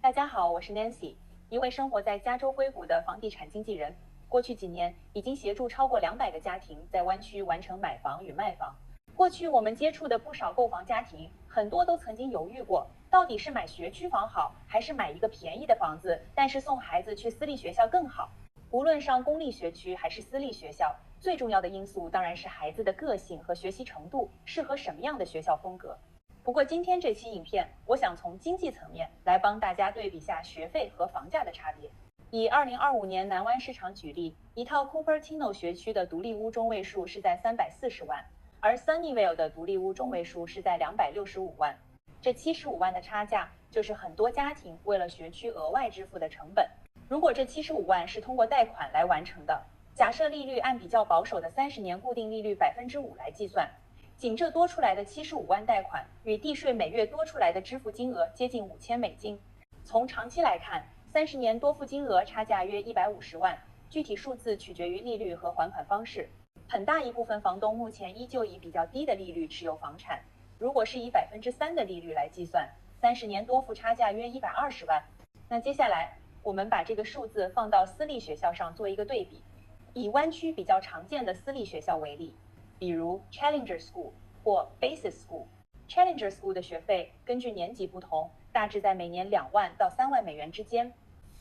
大家好，我是 Nancy，一位生活在加州硅谷的房地产经纪人。过去几年，已经协助超过200个家庭在湾区完成买房与卖房。过去我们接触的不少购房家庭，很多都曾经犹豫过，到底是买学区房好，还是买一个便宜的房子，但是送孩子去私立学校更好。无论上公立学区还是私立学校，最重要的因素当然是孩子的个性和学习程度，适合什么样的学校风格。不过今天这期影片，我想从经济层面来帮大家对比下学费和房价的差别。以2025年南湾市场举例，一套 Cupertino 学区的独立屋中位数是在340万，而 Sunnyvale 的独立屋中位数是在265万。这75万的差价，就是很多家庭为了学区额外支付的成本。如果这75万是通过贷款来完成的，假设利率按比较保守的30年固定利率5%来计算，仅这多出来的75万贷款与地税每月多出来的支付金额接近$5000。从长期来看，30年多付金额差价约150万，具体数字取决于利率和还款方式。很大一部分房东目前依旧以比较低的利率持有房产，如果是以3%的利率来计算，30年多付差价约120万。那接下来我们把这个数字放到私立学校上做一个对比，以湾区比较常见的私立学校为例，比如 Challenger School 或 Basis School。Challenger School 的学费根据年级不同，大致在每年2万到3万美元之间。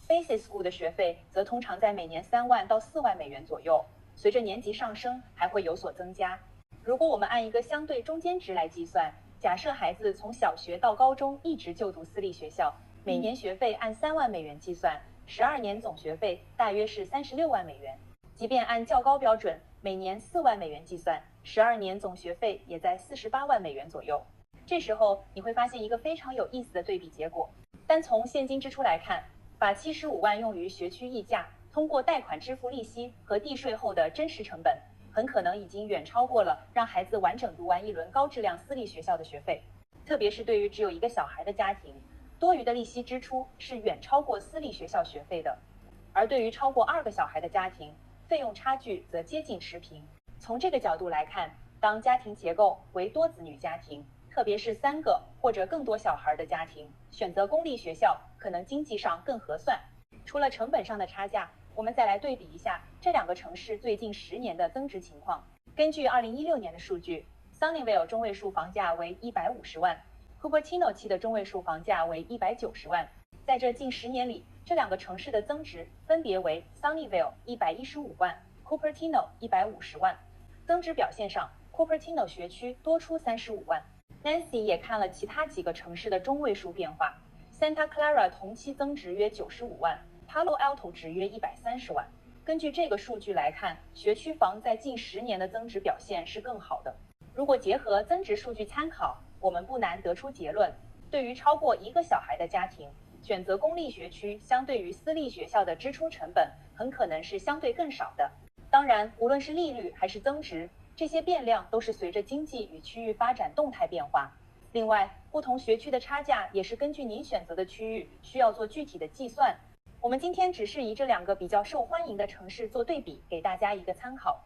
Basis School 的学费则通常在每年3万到4万美元左右，随着年级上升还会有所增加。如果我们按一个相对中间值来计算，假设孩子从小学到高中一直就读私立学校，每年学费按3万美元计算，12年总学费大约是36万美元。即便按较高标准，每年4万美元计算，12年总学费也在48万美元左右。这时候你会发现一个非常有意思的对比结果。单从现金支出来看，把75万用于学区溢价，通过贷款支付利息和地税后的真实成本，很可能已经远超过了让孩子完整读完一轮高质量私立学校的学费。特别是对于只有一个小孩的家庭，多余的利息支出是远超过私立学校学费的。而对于超过2个小孩的家庭，费用差距则接近持平。从这个角度来看，当家庭结构为多子女家庭，特别是3个或者更多小孩的家庭，选择公立学校可能经济上更合算。除了成本上的差价，我们再来对比一下这2个城市最近10年的增值情况。根据2016年的数据， Sunnyvale 中位数房价为150万， Cupertino 期的中位数房价为190万。在这近10年里，这2个城市的增值分别为 Sunnyvale 115万， Cupertino 150万。增值表现上， Cupertino 学区多出35万。Nancy 也看了其他几个城市的中位数变化， Santa Clara 同期增值约95万， Palo Alto 值约130万。根据这个数据来看，学区房在近10年的增值表现是更好的。如果结合增值数据参考，我们不难得出结论，对于超过1个小孩的家庭，选择公立学区相对于私立学校的支出成本很可能是相对更少的。当然，无论是利率还是增值，这些变量都是随着经济与区域发展动态变化。另外，不同学区的差价也是根据您选择的区域需要做具体的计算。我们今天只是以这2个比较受欢迎的城市做对比，给大家一个参考。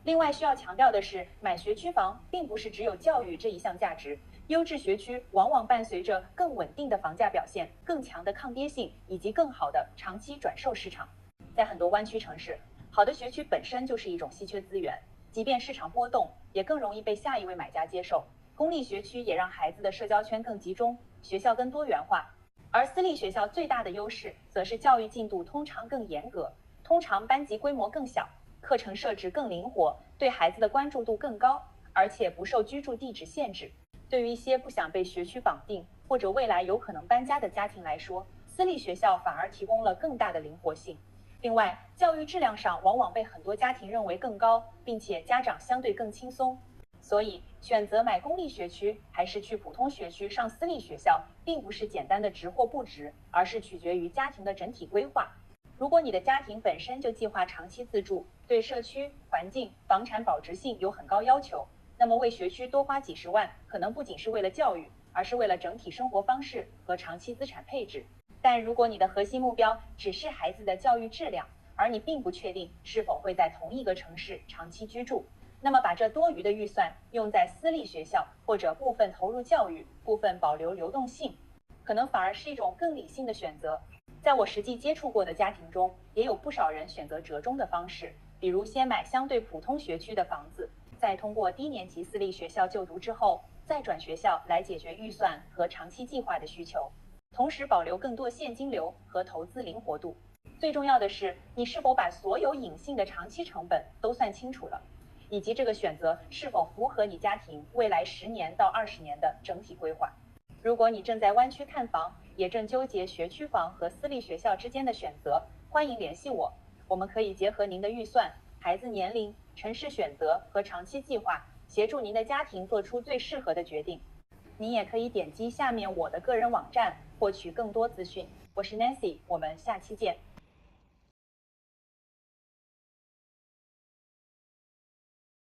另外需要强调的是，买学区房并不是只有教育这一项价值，优质学区往往伴随着更稳定的房价表现、更强的抗跌性以及更好的长期转售市场。在很多湾区城市，好的学区本身就是一种稀缺资源，即便市场波动，也更容易被下一位买家接受。公立学区也让孩子的社交圈更集中，学校更多元化。而私立学校最大的优势则是教育进度通常更严格，通常班级规模更小，课程设置更灵活，对孩子的关注度更高，而且不受居住地址限制。对于一些不想被学区绑定或者未来有可能搬家的家庭来说，私立学校反而提供了更大的灵活性。另外，教育质量上往往被很多家庭认为更高，并且家长相对更轻松。所以，选择买公立学区还是去普通学区上私立学校，并不是简单的值或不值，而是取决于家庭的整体规划。如果你的家庭本身就计划长期自住，对社区、环境、房产保值性有很高要求，那么为学区多花几十万，可能不仅是为了教育，而是为了整体生活方式和长期资产配置。但如果你的核心目标只是孩子的教育质量，而你并不确定是否会在同一个城市长期居住，那么把这多余的预算用在私立学校，或者部分投入教育，部分保留流动性。可能反而是一种更理性的选择。在我实际接触过的家庭中，也有不少人选择折中的方式，比如先买相对普通学区的房子，在通过低年级私立学校就读之后，再转学校来解决预算和长期计划的需求，同时保留更多现金流和投资灵活度。最重要的是，你是否把所有隐性的长期成本都算清楚了，以及这个选择是否符合你家庭未来10年到20年的整体规划。如果你正在湾区看房，也正纠结学区房和私立学校之间的选择，欢迎联系我，我们可以结合您的预算、孩子年龄、城市选择和长期计划，协助您的家庭做出最适合的决定。您也可以点击下面我的个人网站获取更多资讯。我是 Nancy，我们下期见。